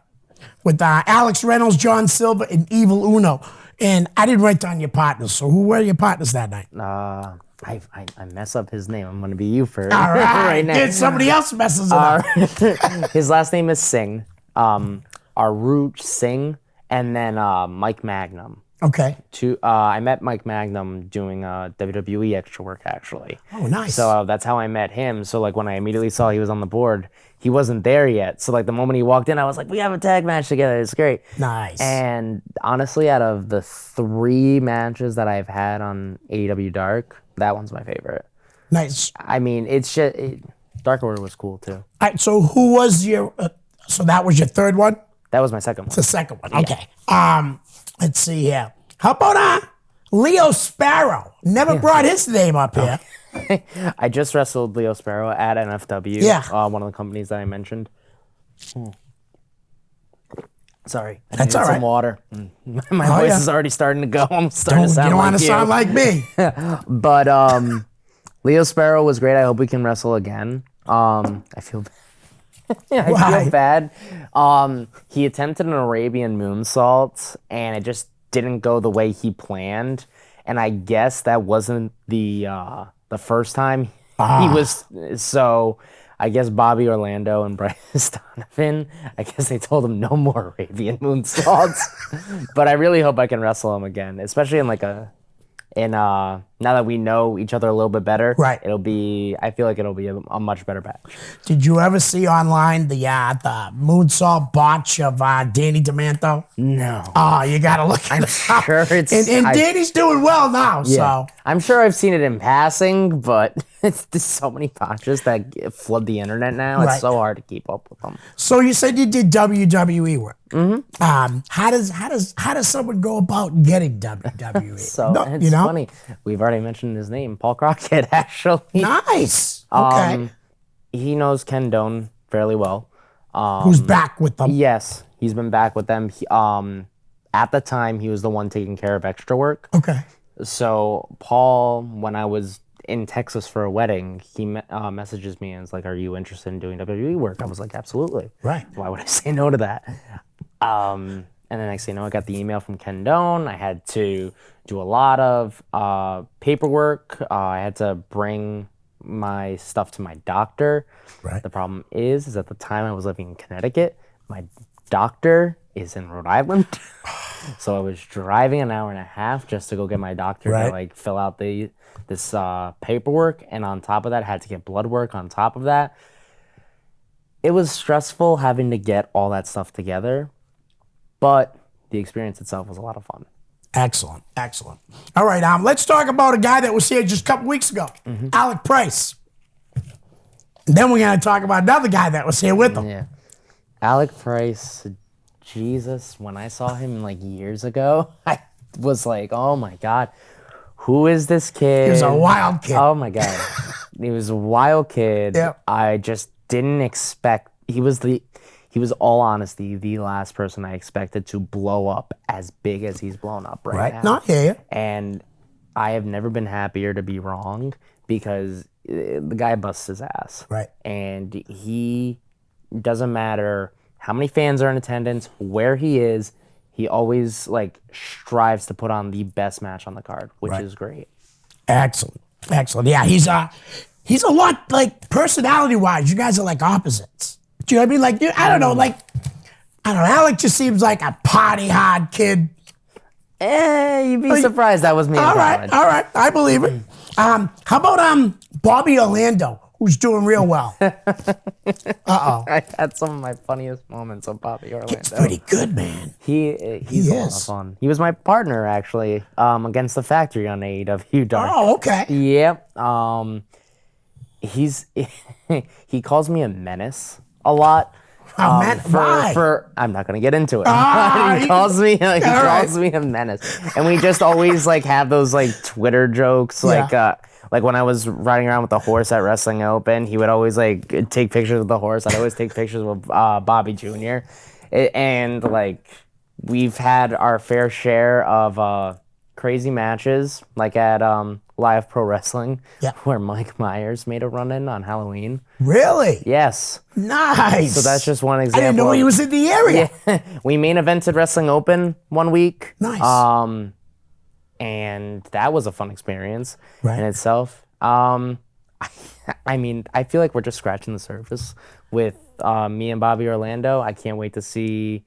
with Alex Reynolds, John Silver, and Evil Uno. And I didn't write down your partners. So who were your partners that night? I mess up his name. I'm going to be you for All right. now. Did somebody else messes it up? His last name is Singh. Aruj Singh. And then Mike Magnum. Okay. I met Mike Magnum doing WWE extra work, actually. Oh, nice. So that's how I met him. So like when I immediately saw he was on the board, he wasn't there yet. So like the moment he walked in, I was like, we have a tag match together. It's great. Nice. And honestly, out of the 3 matches that I've had on AEW Dark, that one's my favorite. Nice. I mean, it's just Dark Order was cool too. All right, so who was your? So that was your third one. That was my second one. It's the second one. Okay. Let's see here. How about Leo Sparrow? Never brought his name up here. I just wrestled Leo Sparrow at NFW. Yeah. One of the companies that I mentioned. Sorry. I That's needed all some right. water. My voice is already starting to go. I'm starting to sound You don't like want to you. sound like me. But Leo Sparrow was great. I hope we can wrestle again. I feel I feel bad. He attempted an Arabian moonsault, and it just didn't go the way he planned. And I guess that wasn't the first time he was. So I guess Bobby Orlando and Bryce Donovan, I guess they told him no more Arabian moonsaults. But I really hope I can wrestle him again, especially in now that we know each other a little bit better. Right. I feel like it'll be a much better match. Did you ever see online the moonsault botch of Danny DeManto? No. Oh, you got to look at it. Sure, And Danny's doing well now, so. I'm sure I've seen it in passing, but there's so many botches that flood the internet now. Right. It's so hard to keep up with them. So you said you did WWE work. Mm-hmm. How does someone go about getting WWE? So it's funny. We've already mentioned his name, Paul Crockett, actually. Nice. Okay. He knows Ken Doan fairly well. Who's back with them? Yes, he's been back with them. At the time, he was the one taking care of extra work. Okay. So Paul, when I was in Texas for a wedding, he messages me and is like, "Are you interested in doing WWE work?" I was like, "Absolutely." Right. Why would I say no to that? And then next thing you know, I got the email from Ken Doan. I had to do a lot of paperwork. I had to bring my stuff to my doctor. Right. The problem is at the time I was living in Connecticut. My doctor is in Rhode Island. So I was driving an hour and a half just to go get my doctor to fill out this paperwork. And on top of that, I had to get blood work on top of that. It was stressful having to get all that stuff together, but the experience itself was a lot of fun. Excellent. All right, let's talk about a guy that was here just a couple weeks ago, Alec Price. And then we're going to talk about another guy that was here with him. Yeah. Alec Price, Jesus, when I saw him years ago, I was like, oh my God, who is this kid? He was a wild kid. Oh my God. He was a wild kid. Yep. I just didn't expect, he was all honesty, the last person I expected to blow up as big as he's blown up right now. Not here. And I have never been happier to be wrong because the guy busts his ass. Right. And he doesn't matter how many fans are in attendance, where he is, he always strives to put on the best match on the card, which is great. Excellent. Yeah, he's a lot personality-wise. You guys are like opposites. Do you know what I mean? I don't know. Alec just seems like a party hard kid. You'd be surprised that was me. All right. I believe it. How about Bobby Orlando, who's doing real well? I had some of my funniest moments of Bobby Orlando. It's pretty good, man. He's a lot of fun. He was my partner actually against the Factory on AEW Dark. Oh, okay. Yep. He calls me a menace a lot. I'm not gonna get into it. He calls me a menace, and we just always have those Twitter jokes, like when I was riding around with the horse at Wrestling Open, he would always take pictures of the horse. I'd always take pictures with Bobby Jr. And we've had our fair share of crazy matches, at Live Pro Wrestling, where Mike Myers made a run-in on Halloween. Really? Yes. Nice. So that's just one example. I didn't know he was in the area. Yeah. We main evented Wrestling Open one week. Nice. And that was a fun experience in itself. I feel like we're just scratching the surface with me and Bobby Orlando. I can't wait to see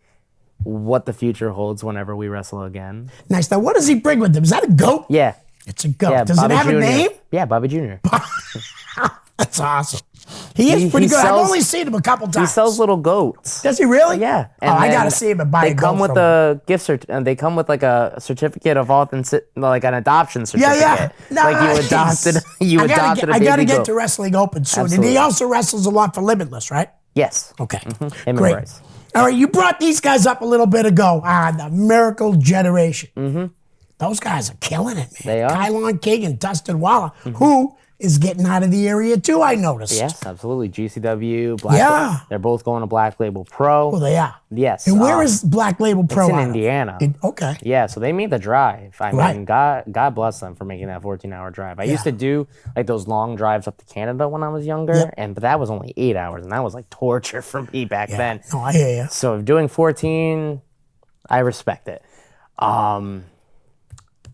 what the future holds whenever we wrestle again. Nice. Now, what does he bring with him? Is that a goat? Yeah. It's a goat. Yeah, Does Bobby it have Jr. a name? Yeah, Bobby Jr. That's awesome. He is pretty good. I've only seen him a couple times. He sells little goats. Does he really? Yeah. And I gotta see him and buy a goat. They come with a gift and they come with a certificate of authenticity, an adoption certificate. Yeah. Nice. You adopted a baby I gotta get goat. to Wrestling Open soon. Absolutely. And he also wrestles a lot for Limitless, right? Yes. Okay. Him and Great. Bryce. All right, you brought these guys up a little bit ago on the Miracle Generation. Those guys are killing it, man. They are. Kylon King and Dustin Waller, who is getting out of the area too, I noticed. Yes, absolutely. GCW, Black. Yeah. They're both going to Black Label Pro. Well, they are. Yes. And where is Black Label Pro It's in out of? Indiana. Okay. Yeah, so they made the drive. I Right. mean, God bless them for making that 14-hour drive. I used to do like those long drives up to Canada when I was younger, but that was only 8 hours, and that was like torture for me back then. No, I hear you. So doing 14, I respect it.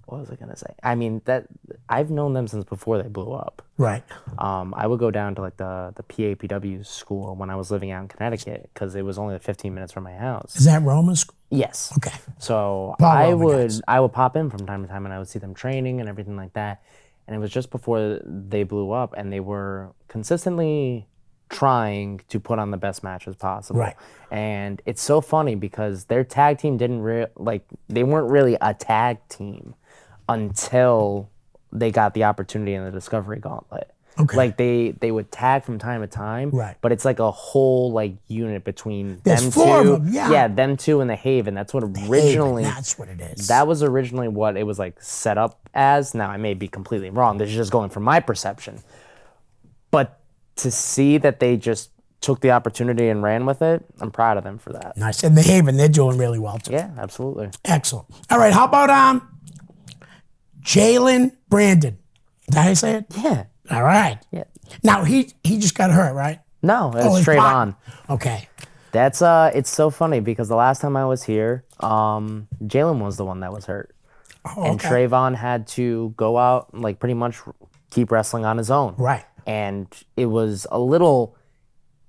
What was I gonna say? I mean, that I've known them since before they blew up. Right. I would go down to like the PAPW school when I was living out in Connecticut because it was only like 15 minutes from my house. Is that Roman school? Yes. Okay. So Paul Roman guys. I would pop in from time to time and I would see them training and everything like that. And it was just before they blew up, and they were consistently trying to put on the best matches possible. Right. And it's so funny because their tag team didn't they weren't really a tag team until they got the opportunity in the Discovery Gauntlet. Okay. Like they would tag from time to time, Right. but it's like a whole like unit between There's them four two. of them, yeah. Yeah, them two and the Haven. That's what originally. That's what it is. That was originally what it was like set up as. Now I may be completely wrong. This is just going from my perception. But to see that they just took the opportunity and ran with it, I'm proud of them for that. Nice. And the Haven, they're doing really well too. Yeah, absolutely. Excellent. All right. How about Jalen Brandon? Is that how you say it? Yeah. All right. Yeah. Now he just got hurt, right? No, it's his Trayvon. partner. Okay. That's it's so funny because the last time I was here, Jalen was the one that was hurt. Oh, And okay. Trayvon had to go out and like pretty much keep wrestling on his own. Right. And it was a little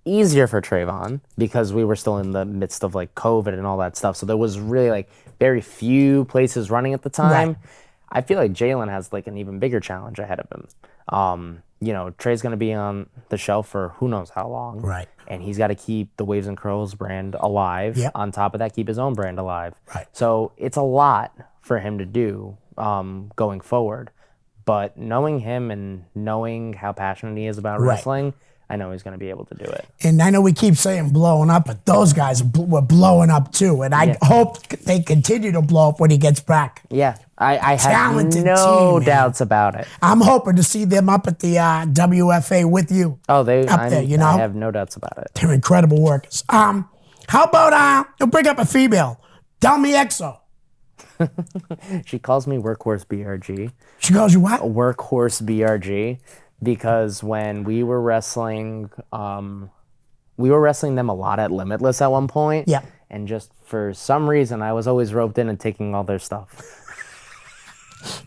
easier for Trayvon because we were still in the midst of like COVID and all that stuff. So there was really like very few places running at the time. Right. I feel like Jalen has like an even bigger challenge ahead of him. You know, Trey's going to be on the shelf for who knows how long. Right. And he's got to keep the Waves and Curls brand alive. Yep. On top of that, keep his own brand alive. Right. So it's a lot for him to do going forward. But knowing him and knowing how passionate he is about Right. wrestling, I know he's going to be able to do it. And I know we keep saying blowing up, but those guys were blowing up too. And I hope they continue to blow up when he gets back. Yeah, I have Talented no team, man. doubts about it. I'm hoping to see them up at the WFA with you. Oh, Up there, you know? I have no doubts about it. They're incredible workers. How about we'll bring up a female, Delmi Exo. She calls me Workhorse BRG. She goes, you what? Workhorse BRG, because when we were wrestling them a lot at Limitless at one point. Yeah. And just for some reason, I was always roped in and taking all their stuff.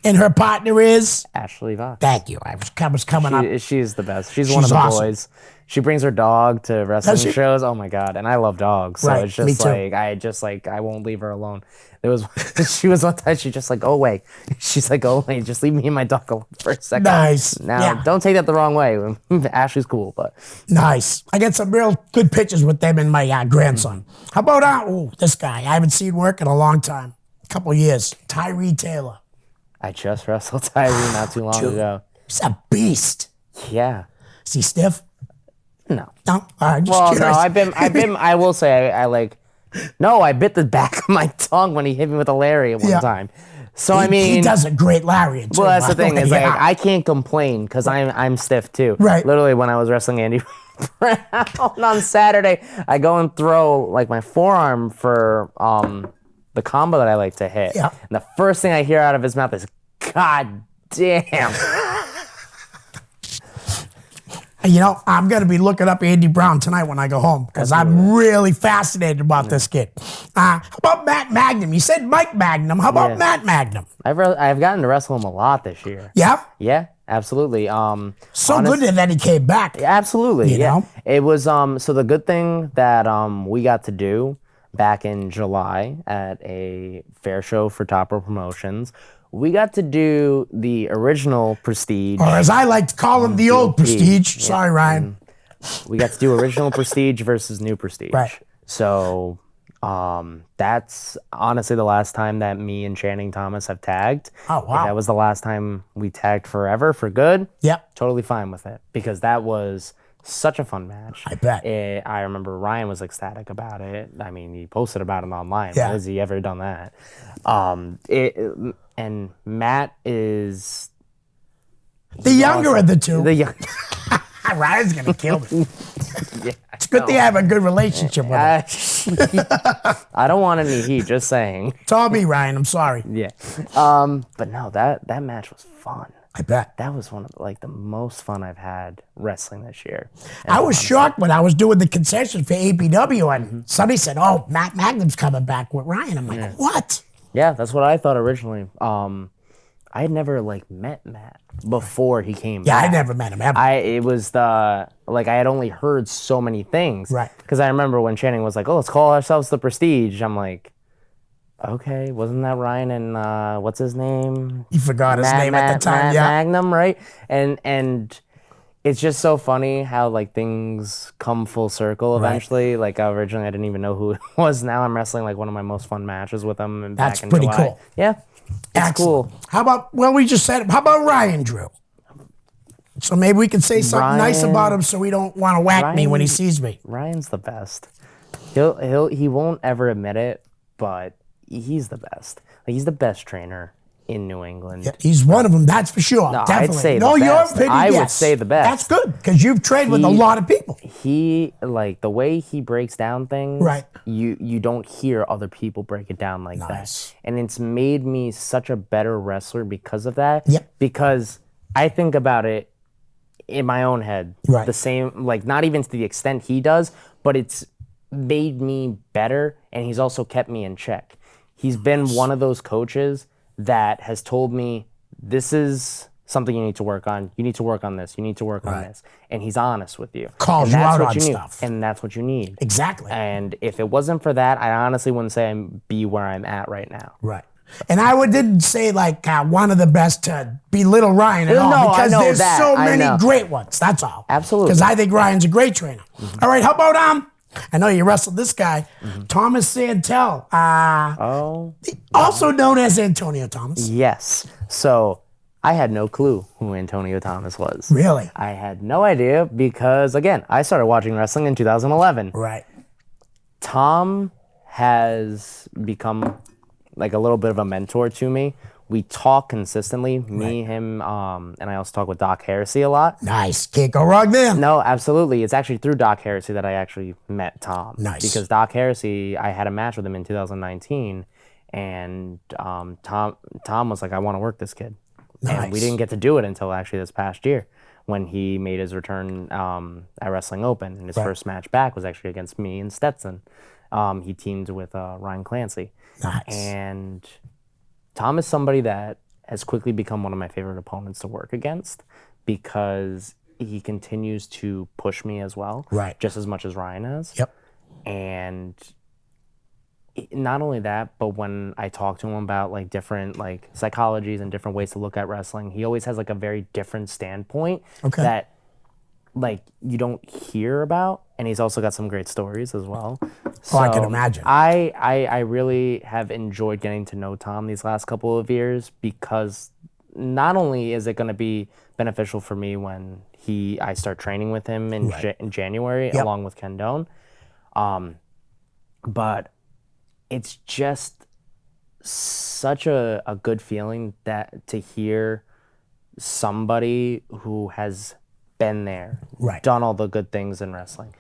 And her partner is. Ashley Vox. Thank you. I was coming up. She's the best. She's one of She's the awesome. boys. She brings her dog to wrestling Does she? shows. Oh my god! And I love dogs, so Right, it's me just too. I won't leave her alone. There was she was one time she just like go away. She's like go away, just leave me and my dog alone for a second. Nice. Now Yeah. don't take that the wrong way. Ashley's cool, but Nice. I got some real good pictures with them and my grandson. How about this guy? I haven't seen work in a long time. A couple years. Tyree Taylor. I just wrestled Tyree not too long ago. He's a beast. Yeah. Is he stiff? No. No? All right, just Well, curious. no, I've been. I will say, I like. No, I bit the back of my tongue when he hit me with a lariat one Yeah. time. So I mean, he does a great lariat too. well, that's by the thing way. is like Yeah. I can't complain because I'm stiff too. Right. Literally, when I was wrestling Andy Brown on Saturday, I go and throw like my forearm for the combo that I like to hit. Yeah. And the first thing I hear out of his mouth is "God damn." You know, I'm going to be looking up Andy Brown tonight when I go home because I'm really fascinated about this kid. How about Matt Magnum? You said Mike Magnum. How about Yeah. Matt Magnum? I've gotten to wrestle him a lot this year. Yeah? Yeah, absolutely. So good that he came back. Absolutely, You yeah. know? It was so the good thing that we got to do back in July at a fair show for Top Row Promotions, we got to do the original Prestige. Or as I like to call him, the old Prestige. Yeah. Sorry, Ryan. We got to do original Prestige versus new Prestige. Right. So that's honestly the last time that me and Channing Thomas have tagged. Oh, wow. If that was the last time we tagged forever for good. Yep. Totally fine with it because that was Such a fun match. I bet. I remember Ryan was ecstatic about it. I mean, he posted about it online. Yeah. When has he ever done that? And Matt is The younger of the two. the young. Ryan's going to kill me. Yeah, It's good they have a good relationship with him. I don't want any heat. Just saying. Tommy, Ryan, I'm sorry. Yeah. But no, that match was fun. I bet. That was one of the most fun I've had wrestling this year. I was shocked when I was doing the concessions for APW and somebody said, "Oh, Matt Magnum's coming back with Ryan." I'm like, "What?" Yeah, that's what I thought originally. I had never met Matt before he came Yeah, back. I never met him ever. I had only heard so many things. Right. Because I remember when Channing was like, "Oh, let's call ourselves the Prestige." I'm like, okay, wasn't that Ryan and what's his name? He forgot his name at the time. Matt Yeah. Magnum, right? And it's just so funny how things come full circle eventually. Originally I didn't even know who it was. Now I'm wrestling one of my most fun matches with him. And That's back in pretty July. cool. Yeah, it's Excellent. cool. How about, we just said, how about Ryan Drew? So maybe we can say something nice Ryan- about him so he don't want to whack me when he sees me. Ryan's the best. He won't ever admit it, but he's the best. He's the best trainer in New England. Yeah, he's one of them, that's for sure. No, I'd Definitely. say the Your best. opinion, I would yes. say the best. That's good because you've trained with a lot of people. He the way he breaks down things. Right. You don't hear other people break it down like Nice. that, and it's made me such a better wrestler because of that. Yep. Because I think about it in my own head. Right. The same, not even to the extent he does, but it's made me better, and he's also kept me in check. He's been one of those coaches that has told me, this is something you need to work on. You need to work on this. You need to work on this. And he's honest with you. Calls And you that's out what on you need. stuff. And that's what you need. Exactly. And if it wasn't for that, I honestly wouldn't say I'd be where I'm at right now. Right. And I didn't say one of the best to belittle Ryan at all No, I because know there's that. so I many know. great ones. That's all. Absolutely. Because I think Ryan's a great trainer. All right, how about I know you wrestled this guy, Thomas Santel, also known as Antonio Thomas. Yes. So I had no clue who Antonio Thomas was. Really? I had no idea because, again, I started watching wrestling in 2011. Right. Tom has become a little bit of a mentor to me. We talk consistently, me, him, and I also talk with Doc Heresy a lot. Nice. Can't go wrong there. No, absolutely. It's actually through Doc Heresy that I actually met Tom. Nice. Because Doc Heresy, I had a match with him in 2019, and Tom was like, I want to work this kid. Nice. And we didn't get to do it until actually this past year when he made his return at Wrestling Open. And his first match back was actually against me and Stetson. He teamed with Ryan Clancy. Nice. And Tom is somebody that has quickly become one of my favorite opponents to work against because he continues to push me as well. Right. Just as much as Ryan has. Yep. And not only that, but when I talk to him about different psychologies and different ways to look at wrestling, he always has a very different standpoint that you don't hear about, and he's also got some great stories as well. So I can imagine. I really have enjoyed getting to know Tom these last couple of years because not only is it going to be beneficial for me when I start training with him in January along with Ken Doan, but it's just such a good feeling that to hear somebody who has been there, done all the good things in wrestling,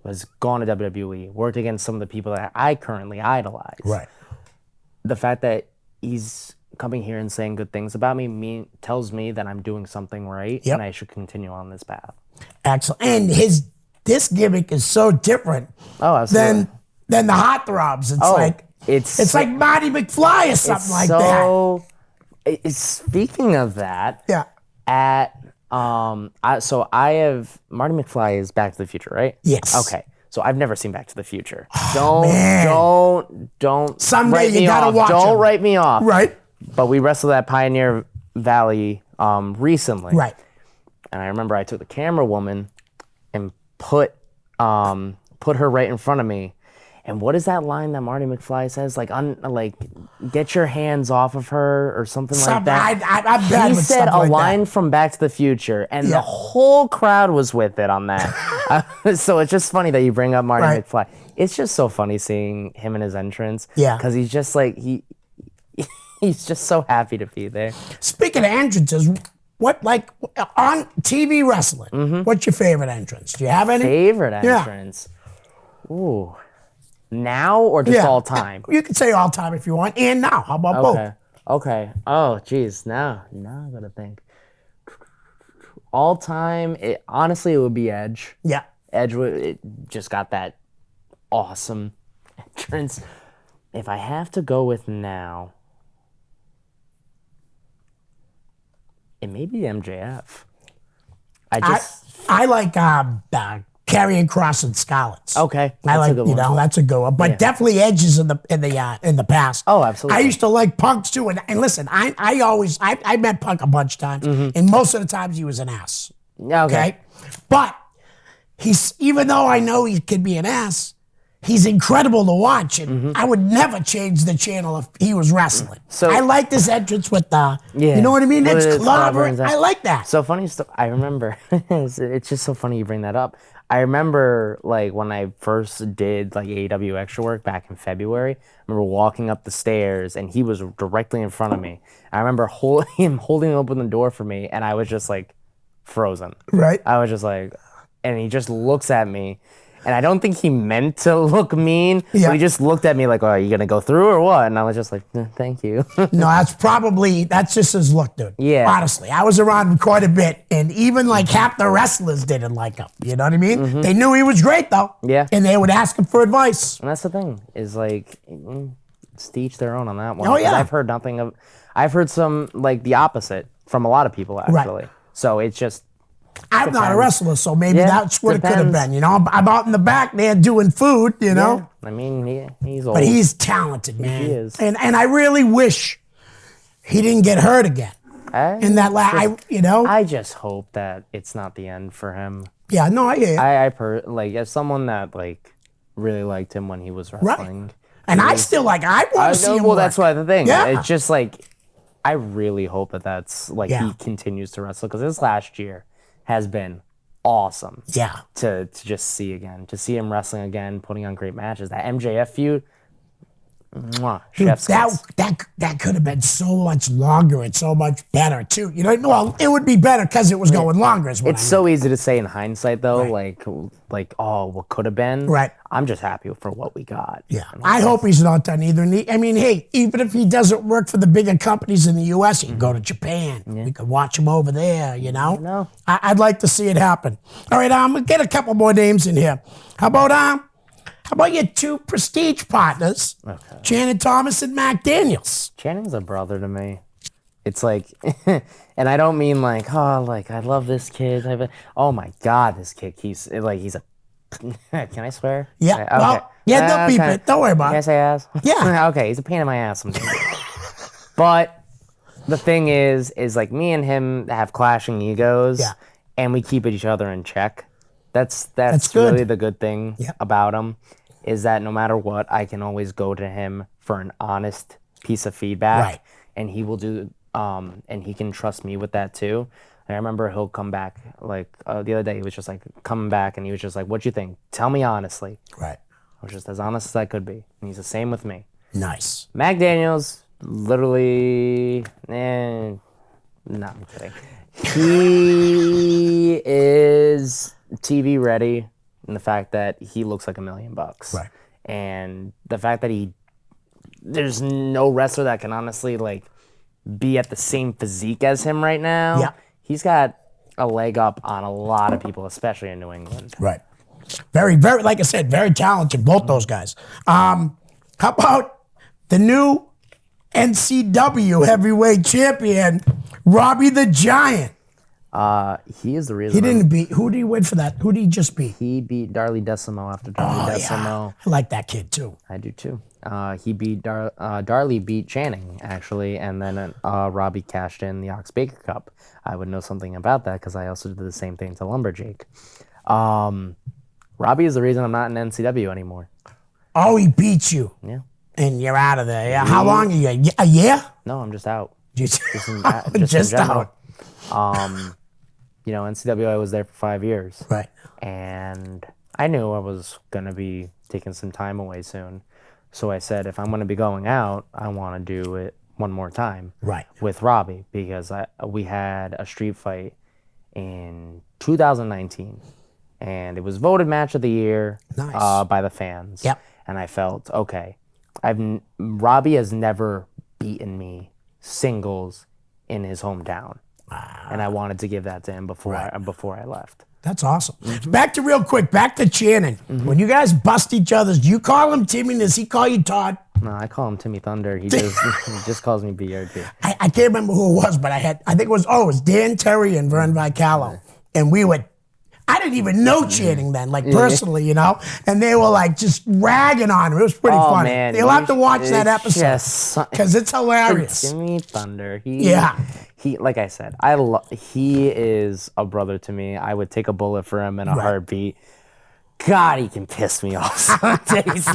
has gone to WWE, worked against some of the people that I currently idolize. Right. The fact that he's coming here and saying good things about me tells me that I'm doing something right and I should continue on this path. Excellent. And this gimmick is so different than the Hot Throbs. It's like Marty McFly or something like that. Speaking of that, so I have Marty McFly is Back to the Future, right? Yes. Okay. So I've never seen Back to the Future. Don't Someday write you me gotta off. watch Don't him. write me off. Right. But we wrestled at Pioneer Valley recently. Right. And I remember I took the camera woman and put her right in front of me. And what is that line that Marty McFly says? Like, get your hands off of her or something like that. I'm bad He with said stuff a like line that. from Back to the Future, and Yeah. the whole crowd was with it on that. So it's just funny that you bring up Marty Right. McFly. It's just so funny seeing him in his entrance. Yeah. Because he's just like, he's just so happy to be there. Speaking of entrances, what, like, on TV wrestling, what's your favorite entrance? Do you have any? Favorite Yeah. entrance? Ooh. Now or just all time? You can say all time if you want, and now. How about both? Okay. Oh, geez. Now I gotta think. All time, honestly, it would be Edge. Yeah. Edge it just got that awesome entrance. If I have to go with now, it may be MJF. I like Karrion Kross and Scarlett's. Okay, I like, a good one. that's a good one. But definitely Edge is in the past. Oh, absolutely. I used to like Punk's too. And listen, I met Punk a bunch of times, and most of the times he was an ass. Yeah, Okay. But even though I know he could be an ass, he's incredible to watch, and I would never change the channel if he was wrestling. So I like this entrance with yeah, you know what I mean? It's clever. clever. I like that. So funny stuff. I remember. It's just so funny you bring that up. I remember like when I first did like AEW extra work back in February. I remember walking up the stairs and he was directly in front of me. I remember him holding open the door for me, and I was just like frozen. Right. I was just like, and he just looks at me. And I don't think he meant to look mean, Yeah. but he just looked at me like, oh, are you going to go through or what? And I was just like, thank you. No, that's just his look, dude. Yeah. Honestly, I was around him quite a bit, and even like half the wrestlers didn't like him. You know what I mean? They knew he was great though. Yeah. And they would ask him for advice. And that's the thing, is like, it's to each their own on that one. Oh, yeah. 'Cause I've heard some, like, the opposite from a lot of people, actually. So it's just, I'm not a wrestler, so maybe Yeah, that's what it could have depends. been. You know, I'm out in the back there doing food, you know? yeah, I mean, he's old. But he's talented, man. He is. And I really wish he didn't get hurt again. In that I just hope that it's not the end for him. Yeah, no, I hear you. Like, as someone that, like, really liked him when he was wrestling. And I still I want to see him Well, work. that's why the thing. Yeah. It's just like, I really hope that's like Yeah. he continues to wrestle, because this last year has been awesome. Yeah. To just see again, to see him wrestling again, putting on great matches. That MJF feud, mwah, Dude, chef's kiss. that could have been so much longer and so much better too. You know, well, it would be better because it was going longer. Is what It's I so easy to say in hindsight, though, Right. like oh, what could have been. Right. I'm just happy for what we got. Yeah, I hope he's not done either. And I mean, hey, even if he doesn't work for the bigger companies in the U.S., he can go to Japan. We could watch him over there, you know? know. I'd like to see it happen. All right, get a couple more names in here. How about your two prestige partners, Channing Thomas and Mac Daniels? Channing's a brother to me. It's like, and I don't mean like, oh, like I love this kid. Oh my God, this kid, he's a. Can I swear? Yeah. Okay. Well, yeah, they'll beep it. Don't worry about Can I it. say ass? Yeah. Okay, he's a pain in my ass sometimes. But the thing is like me and him have clashing egos, Yeah. and we keep each other in check. That's good. really the good thing Yeah. about him, is that no matter what, I can always go to him for an honest piece of feedback, Right. and he will do, and he can trust me with that too. And I remember he'll come back, like the other day, he was just like coming back, and he was just like, "What'd you think? Tell me honestly." Right. I was just as honest as I could be, and he's the same with me. Nice. Mac Daniels, literally, no, I'm kidding. He is TV ready, in the fact that he looks like $1 million. Right. And the fact that there's no wrestler that can honestly like be at the same physique as him right now. Yeah. He's got a leg up on a lot of people, especially in New England. Right. Very, very, like I said, very talented, both those guys. How about the new NCW heavyweight champion, Robbie the Giant? He is the reason. He didn't beat, who did he win for that? Who did he just beat? He beat Darley Decimo after Darley Decimo. Yeah. I like that kid too. I do too. He beat Darley beat Channing, actually, and then Robbie cashed in the Ox Baker Cup. I would know something about that because I also did the same thing to Lumberjake. Robbie is the reason I'm not in NCW anymore. Oh, he beats you. Yeah. And you're out of there. Yeah. How long are you? A year? No, I'm just out. Just, Just in general. out. NCAA was there for 5 years. Right. And I knew I was going to be taking some time away soon. So I said, if I'm going to be going out, I want to do it one more time. Right. With Robbie, because we had a street fight in 2019. And it was voted match of the year by the fans. Yep. And I felt, okay, Robbie has never beaten me singles in his hometown. And I wanted to give that to him before I left. That's awesome. Back to Channing. When you guys bust each other, do you call him Timmy? Does he call you Todd? No, I call him Timmy Thunder. He just calls me BRG. I can't remember who it was, but I think it was Dan Terry and Vern Vicalo. And I didn't even know Channing then, like personally, and they were like just ragging on him. It was pretty funny. Man, you'll have to watch that episode because it's hilarious. Timmy Thunder. He, like I said, he is a brother to me. I would take a bullet for him in a heartbeat. God, he can piss me off some days.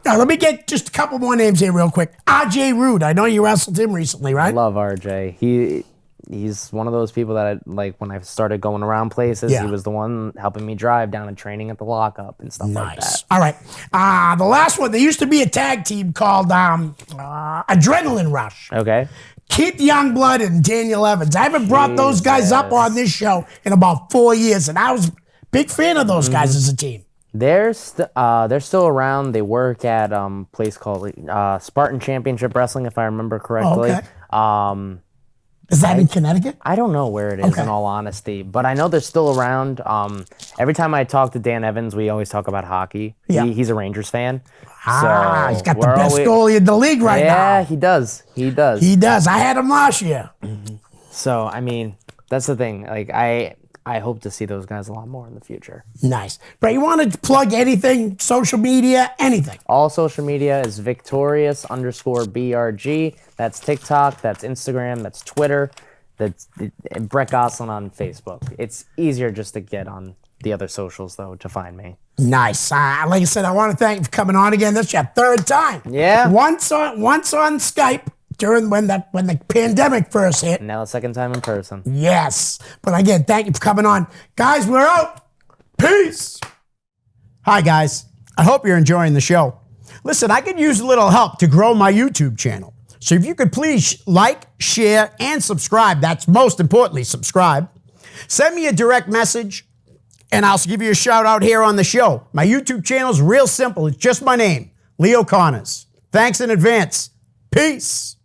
Now, let me get just a couple more names here real quick. RJ Rude. I know you wrestled him recently, right? Love RJ. He's one of those people that I like when I started going around places. Yeah. He was the one helping me drive down and training at the lockup and stuff like that. All right. The last one, there used to be a tag team called Adrenaline Rush. Okay. Keith Youngblood and Daniel Evans. I haven't brought those guys up on this show in about 4 years, and I was a big fan of those guys as a team. They're still around. They work at a place called Spartan Championship Wrestling, if I remember correctly. Okay. Is that in Connecticut? I don't know where it is, in all honesty, but I know they're still around. Every time I talk to Dan Evans, we always talk about hockey. Yeah. He's a Rangers fan. He's got the best goalie in the league right now. Yeah, he does. He does. I had him last year. So, I mean, that's the thing. Like, I hope to see those guys a lot more in the future. Nice. But you want to plug anything, social media, anything? All social media is victorious_BRG. That's TikTok, that's Instagram, that's Twitter, that's Brett Gosselin on Facebook. It's easier just to get on the other socials, though, to find me. Nice. Like I said, I want to thank you for coming on again. This is your third time. Yeah. Once on Skype during when the pandemic first hit. Now the second time in person. Yes. But again, thank you for coming on. Guys, we're out. Peace. Hi, guys. I hope you're enjoying the show. Listen, I could use a little help to grow my YouTube channel. So if you could please like, share, and subscribe. That's most importantly, subscribe. Send me a direct message, and I'll give you a shout out here on the show. My YouTube channel is real simple. It's just my name, Leo Connors. Thanks in advance. Peace.